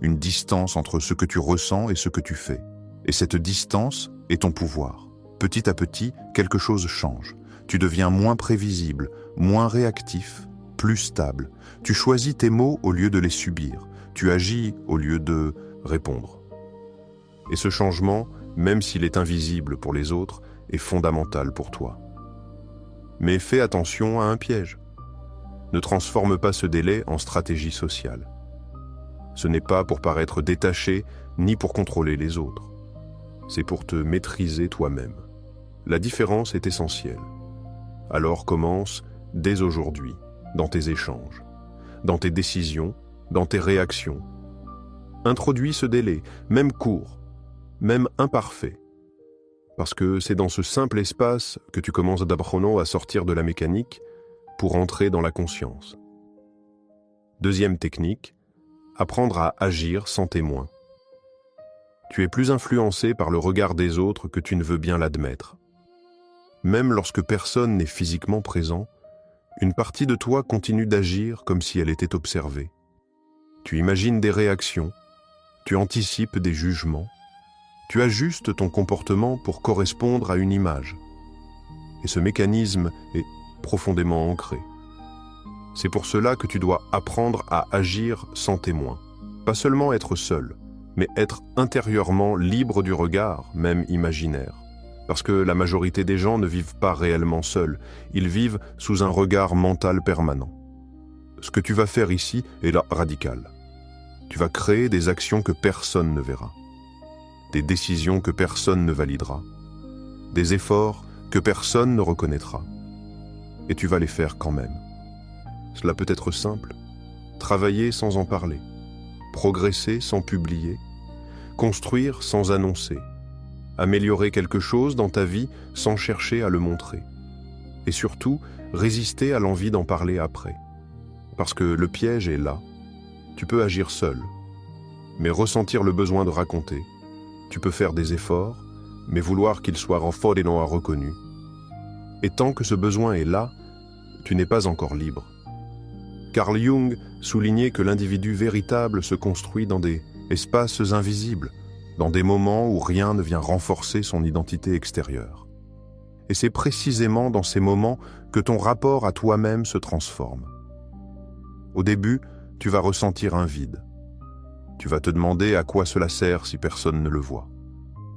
une distance entre ce que tu ressens et ce que tu fais. Et cette distance est ton pouvoir. Petit à petit, quelque chose change. Tu deviens moins prévisible, moins réactif, plus stable. Tu choisis tes mots au lieu de les subir. Tu agis au lieu de répondre. Et ce changement, même s'il est invisible pour les autres, est fondamental pour toi. Mais fais attention à un piège. Ne transforme pas ce délai en stratégie sociale. Ce n'est pas pour paraître détaché, ni pour contrôler les autres. C'est pour te maîtriser toi-même. La différence est essentielle. Alors commence dès aujourd'hui, dans tes échanges, dans tes décisions, dans tes réactions. Introduis ce délai, même court, même imparfait. Parce que c'est dans ce simple espace que tu commences d'apprendre à sortir de la mécanique pour entrer dans la conscience. Deuxième technique, apprendre à agir sans témoin. Tu es plus influencé par le regard des autres que tu ne veux bien l'admettre. Même lorsque personne n'est physiquement présent, une partie de toi continue d'agir comme si elle était observée. Tu imagines des réactions, tu anticipes des jugements, tu ajustes ton comportement pour correspondre à une image. et ce mécanisme est profondément ancré. C'est pour cela que tu dois apprendre à agir sans témoin. Pas seulement être seul, mais être intérieurement libre du regard, même imaginaire. Parce que la majorité des gens ne vivent pas réellement seuls, ils vivent sous un regard mental permanent. Ce que tu vas faire ici est là radical. Tu vas créer des actions que personne ne verra, des décisions que personne ne validera, des efforts que personne ne reconnaîtra. Et tu vas les faire quand même. Cela peut être simple, travailler sans en parler, progresser sans publier, construire sans annoncer, améliorer quelque chose dans ta vie sans chercher à le montrer. Et surtout, résister à l'envie d'en parler après. Parce que le piège est là. Tu peux agir seul, mais ressentir le besoin de raconter. Tu peux faire des efforts, mais vouloir qu'ils soient renforcés et reconnus. Et tant que ce besoin est là, tu n'es pas encore libre. Carl Jung soulignait que l'individu véritable se construit dans des espaces invisibles, dans des moments où rien ne vient renforcer son identité extérieure. Et c'est précisément dans ces moments que ton rapport à toi-même se transforme. Au début, tu vas ressentir un vide. Tu vas te demander à quoi cela sert si personne ne le voit.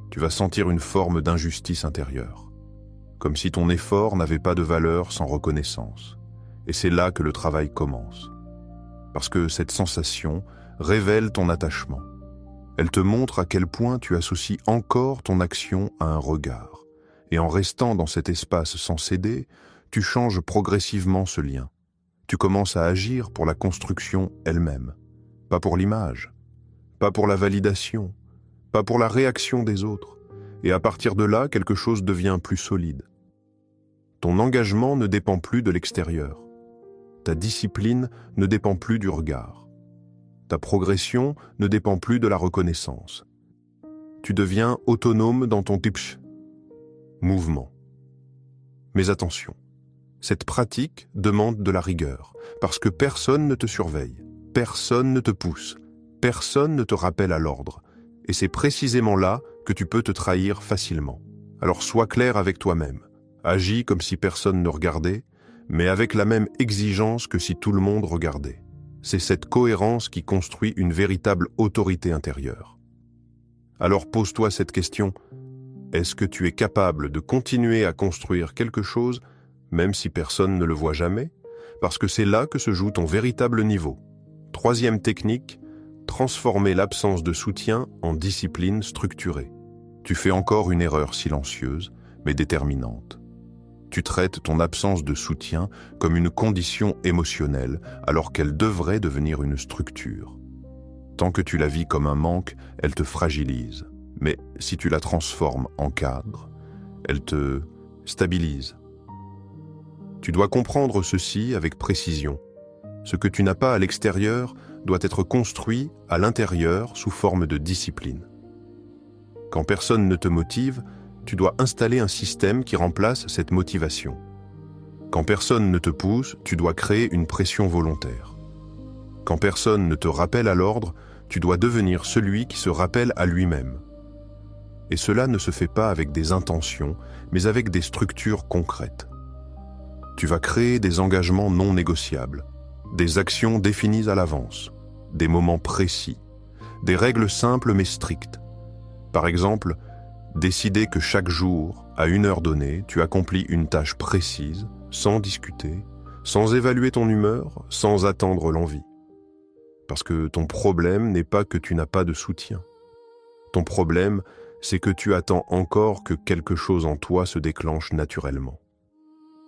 Tu vas sentir une forme d'injustice intérieure, comme si ton effort n'avait pas de valeur sans reconnaissance. Et c'est là que le travail commence. Parce que cette sensation révèle ton attachement. Elle te montre à quel point tu associes encore ton action à un regard. Et en restant dans cet espace sans céder, tu changes progressivement ce lien. Tu commences à agir pour la construction elle-même, pas pour l'image, pas pour la validation, pas pour la réaction des autres. Et à partir de là, quelque chose devient plus solide. Ton engagement ne dépend plus de l'extérieur. Ta discipline ne dépend plus du regard. Ta progression ne dépend plus de la reconnaissance. Tu deviens autonome dans ton mouvement. Mais attention, cette pratique demande de la rigueur, parce que personne ne te surveille, personne ne te pousse, personne ne te rappelle à l'ordre. Et c'est précisément là que tu peux te trahir facilement. Alors sois clair avec toi-même. Agis comme si personne ne regardait, mais avec la même exigence que si tout le monde regardait. C'est cette cohérence qui construit une véritable autorité intérieure. Alors pose-toi cette question, est-ce que tu es capable de continuer à construire quelque chose, même si personne ne le voit jamais? Parce que c'est là que se joue ton véritable niveau. Troisième technique, transformer l'absence de soutien en discipline structurée. Tu fais encore une erreur silencieuse, mais déterminante. Tu traites ton absence de soutien comme une condition émotionnelle, alors qu'elle devrait devenir une structure. Tant que tu la vis comme un manque, elle te fragilise. Mais si tu la transformes en cadre, elle te stabilise. Tu dois comprendre ceci avec précision. Ce que tu n'as pas à l'extérieur doit être construit à l'intérieur sous forme de discipline. Quand personne ne te motive, tu dois installer un système qui remplace cette motivation. Quand personne ne te pousse, tu dois créer une pression volontaire. Quand personne ne te rappelle à l'ordre, tu dois devenir celui qui se rappelle à lui-même. Et cela ne se fait pas avec des intentions, mais avec des structures concrètes. Tu vas créer des engagements non négociables, des actions définies à l'avance, des moments précis, des règles simples mais strictes. Par exemple, décider que chaque jour, à une heure donnée, tu accomplis une tâche précise, sans discuter, sans évaluer ton humeur, sans attendre l'envie. Parce que ton problème n'est pas que tu n'as pas de soutien. Ton problème, c'est que tu attends encore que quelque chose en toi se déclenche naturellement.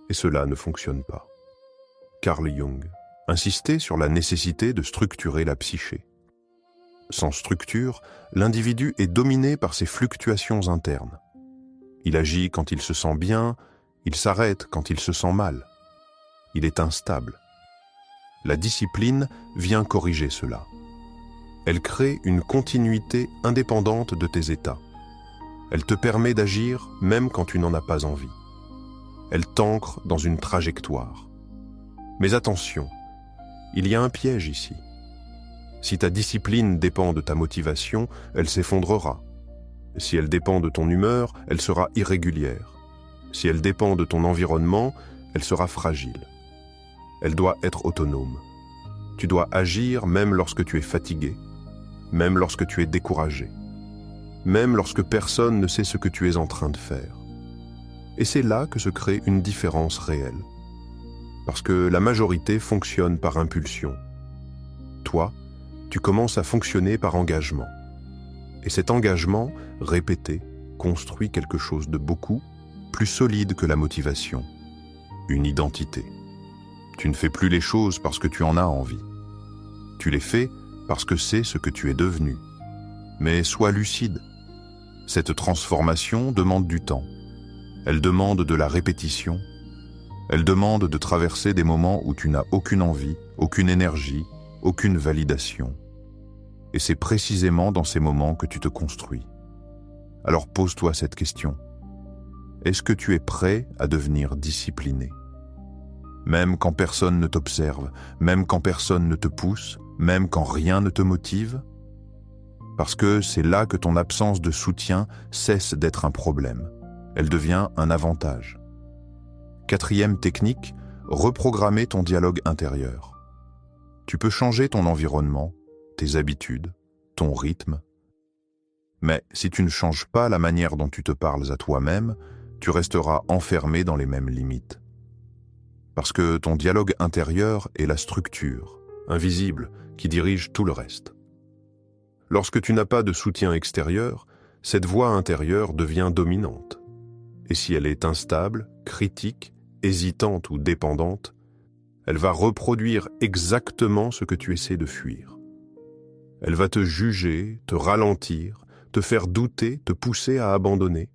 Et cela ne fonctionne pas. Carl Jung insistait sur la nécessité de structurer la psyché. Sans structure, l'individu est dominé par ses fluctuations internes. Il agit quand il se sent bien, il s'arrête quand il se sent mal. Il est instable. La discipline vient corriger cela. Elle crée une continuité indépendante de tes états. Elle te permet d'agir même quand tu n'en as pas envie. Elle t'ancre dans une trajectoire. Mais attention, il y a un piège ici. Si ta discipline dépend de ta motivation, elle s'effondrera. Si elle dépend de ton humeur, elle sera irrégulière. Si elle dépend de ton environnement, elle sera fragile. Elle doit être autonome. Tu dois agir même lorsque tu es fatigué, même lorsque tu es découragé, même lorsque personne ne sait ce que tu es en train de faire. Et c'est là que se crée une différence réelle. Parce que la majorité fonctionne par impulsion. Toi, tu commences à fonctionner par engagement. Et cet engagement, répété, construit quelque chose de beaucoup plus solide que la motivation. Une identité. Tu ne fais plus les choses parce que tu en as envie. Tu les fais parce que c'est ce que tu es devenu. Mais sois lucide. Cette transformation demande du temps. Elle demande de la répétition. Elle demande de traverser des moments où tu n'as aucune envie, aucune énergie, aucune validation. Et c'est précisément dans ces moments que tu te construis. Alors pose-toi cette question. Est-ce que tu es prêt à devenir discipliné? Même quand personne ne t'observe, même quand personne ne te pousse, même quand rien ne te motive? Parce que c'est là que ton absence de soutien cesse d'être un problème. Elle devient un avantage. 4e technique, reprogrammer ton dialogue intérieur. Tu peux changer ton environnement, tes habitudes, ton rythme. Mais si tu ne changes pas la manière dont tu te parles à toi-même, tu resteras enfermé dans les mêmes limites. Parce que ton dialogue intérieur est la structure, invisible, qui dirige tout le reste. Lorsque tu n'as pas de soutien extérieur, cette voix intérieure devient dominante. Et si elle est instable, critique, hésitante ou dépendante, elle va reproduire exactement ce que tu essaies de fuir. Elle va te juger, te ralentir, te faire douter, te pousser à abandonner.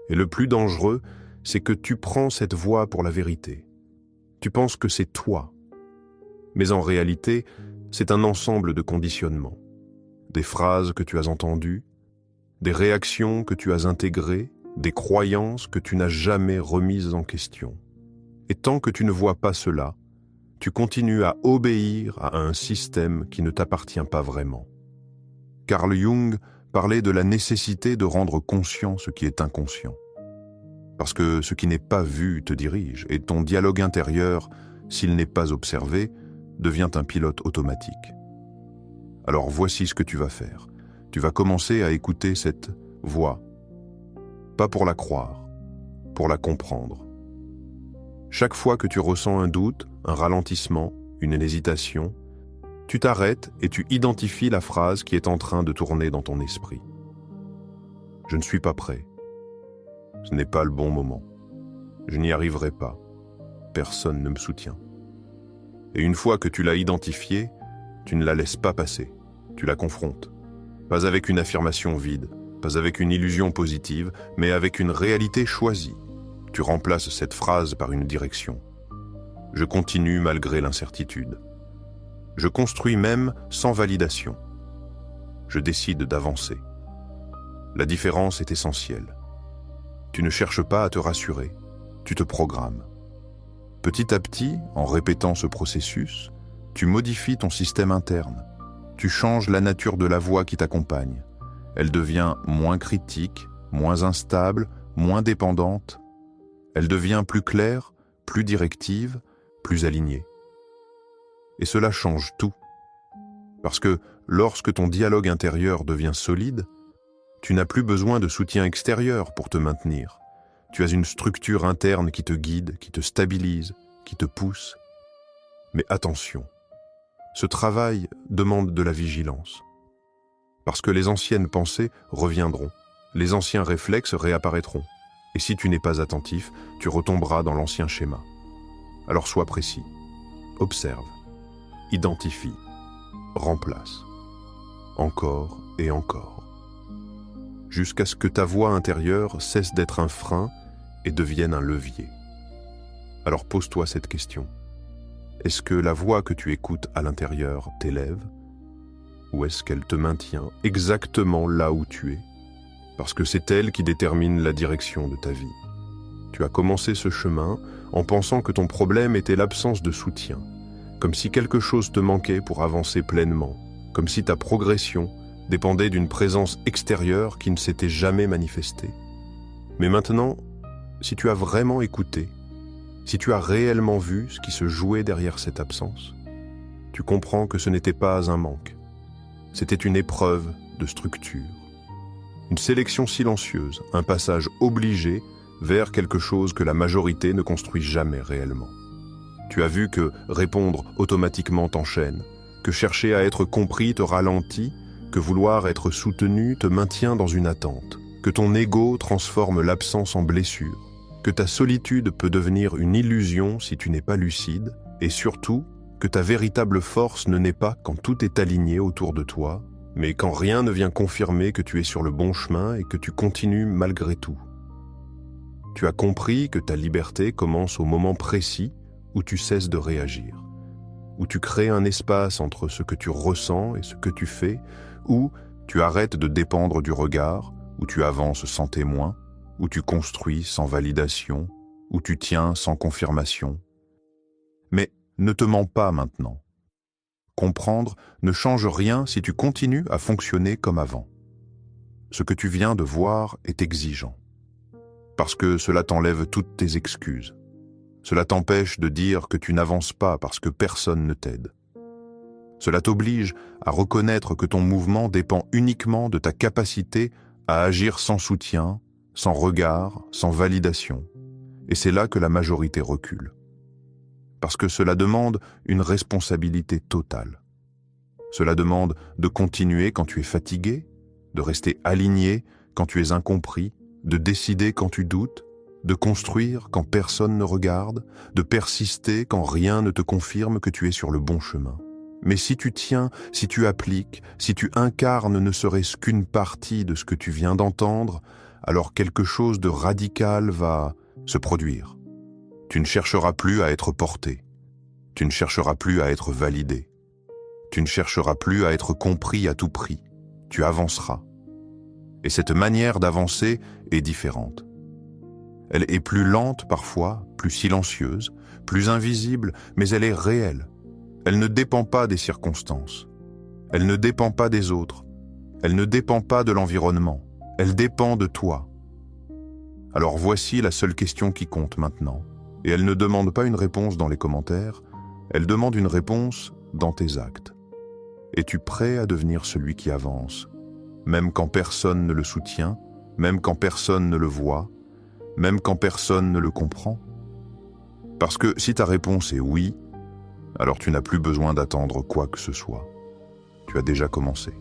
Et le plus dangereux, c'est que tu prends cette voix pour la vérité. Tu penses que c'est toi. Mais en réalité, c'est un ensemble de conditionnements. Des phrases que tu as entendues, des réactions que tu as intégrées, des croyances que tu n'as jamais remises en question. Et tant que tu ne vois pas cela, tu continues à obéir à un système qui ne t'appartient pas vraiment. Carl Jung parlait de la nécessité de rendre conscient ce qui est inconscient. Parce que ce qui n'est pas vu te dirige, et ton dialogue intérieur, s'il n'est pas observé, devient un pilote automatique. Alors voici ce que tu vas faire. Tu vas commencer à écouter cette voix. Pas pour la croire, pour la comprendre. Chaque fois que tu ressens un doute, un ralentissement, une hésitation, tu t'arrêtes et tu identifies la phrase qui est en train de tourner dans ton esprit. Je ne suis pas prêt. Ce n'est pas le bon moment. Je n'y arriverai pas. Personne ne me soutient. Et une fois que tu l'as identifiée, tu ne la laisses pas passer. Tu la confrontes. Pas avec une affirmation vide, pas avec une illusion positive, mais avec une réalité choisie. Tu remplaces cette phrase par une direction. Je continue malgré l'incertitude. Je construis même sans validation. Je décide d'avancer. La différence est essentielle. Tu ne cherches pas à te rassurer, tu te programmes. Petit à petit, en répétant ce processus, tu modifies ton système interne. Tu changes la nature de la voix qui t'accompagne. Elle devient moins critique, moins instable, moins dépendante. Elle devient plus claire, plus directive, plus alignée. Et cela change tout. Parce que lorsque ton dialogue intérieur devient solide, tu n'as plus besoin de soutien extérieur pour te maintenir. Tu as une structure interne qui te guide, qui te stabilise, qui te pousse. Mais attention, ce travail demande de la vigilance. Parce que les anciennes pensées reviendront, les anciens réflexes réapparaîtront. Et si tu n'es pas attentif, tu retomberas dans l'ancien schéma. Alors sois précis, observe, identifie, remplace, encore et encore, jusqu'à ce que ta voix intérieure cesse d'être un frein et devienne un levier. Alors pose-toi cette question. Est-ce que la voix que tu écoutes à l'intérieur t'élève, ou est-ce qu'elle te maintient exactement là où tu es? Parce que c'est elle qui détermine la direction de ta vie. Tu as commencé ce chemin en pensant que ton problème était l'absence de soutien, comme si quelque chose te manquait pour avancer pleinement, comme si ta progression dépendait d'une présence extérieure qui ne s'était jamais manifestée. Mais maintenant, si tu as vraiment écouté, si tu as réellement vu ce qui se jouait derrière cette absence, tu comprends que ce n'était pas un manque. C'était une épreuve de structure. Une sélection silencieuse, un passage obligé vers quelque chose que la majorité ne construit jamais réellement. Tu as vu que répondre automatiquement t'enchaîne, que chercher à être compris te ralentit, que vouloir être soutenu te maintient dans une attente, que ton ego transforme l'absence en blessure, que ta solitude peut devenir une illusion si tu n'es pas lucide, et surtout, que ta véritable force ne naît pas quand tout est aligné autour de toi, mais quand rien ne vient confirmer que tu es sur le bon chemin et que tu continues malgré tout. Tu as compris que ta liberté commence au moment précis où tu cesses de réagir, où tu crées un espace entre ce que tu ressens et ce que tu fais, où tu arrêtes de dépendre du regard, où tu avances sans témoin, où tu construis sans validation, où tu tiens sans confirmation. Mais ne te mens pas maintenant. Comprendre ne change rien si tu continues à fonctionner comme avant. Ce que tu viens de voir est exigeant, parce que cela t'enlève toutes tes excuses. Cela t'empêche de dire que tu n'avances pas parce que personne ne t'aide. Cela t'oblige à reconnaître que ton mouvement dépend uniquement de ta capacité à agir sans soutien, sans regard, sans validation. Et c'est là que la majorité recule. Parce que cela demande une responsabilité totale. Cela demande de continuer quand tu es fatigué, de rester aligné quand tu es incompris, de décider quand tu doutes, de construire quand personne ne regarde, de persister quand rien ne te confirme que tu es sur le bon chemin. Mais si tu tiens, si tu appliques, si tu incarnes ne serait-ce qu'une partie de ce que tu viens d'entendre, alors quelque chose de radical va se produire. Tu ne chercheras plus à être porté. Tu ne chercheras plus à être validé. Tu ne chercheras plus à être compris à tout prix. Tu avanceras. Et cette manière d'avancer est différente. Elle est plus lente parfois, plus silencieuse, plus invisible, mais elle est réelle. Elle ne dépend pas des circonstances. Elle ne dépend pas des autres. Elle ne dépend pas de l'environnement. Elle dépend de toi. Alors voici la seule question qui compte maintenant. Et elle ne demande pas une réponse dans les commentaires, elle demande une réponse dans tes actes. Es-tu prêt à devenir celui qui avance, même quand personne ne le soutient, même quand personne ne le voit, même quand personne ne le comprend? Parce que si ta réponse est oui, alors tu n'as plus besoin d'attendre quoi que ce soit. Tu as déjà commencé.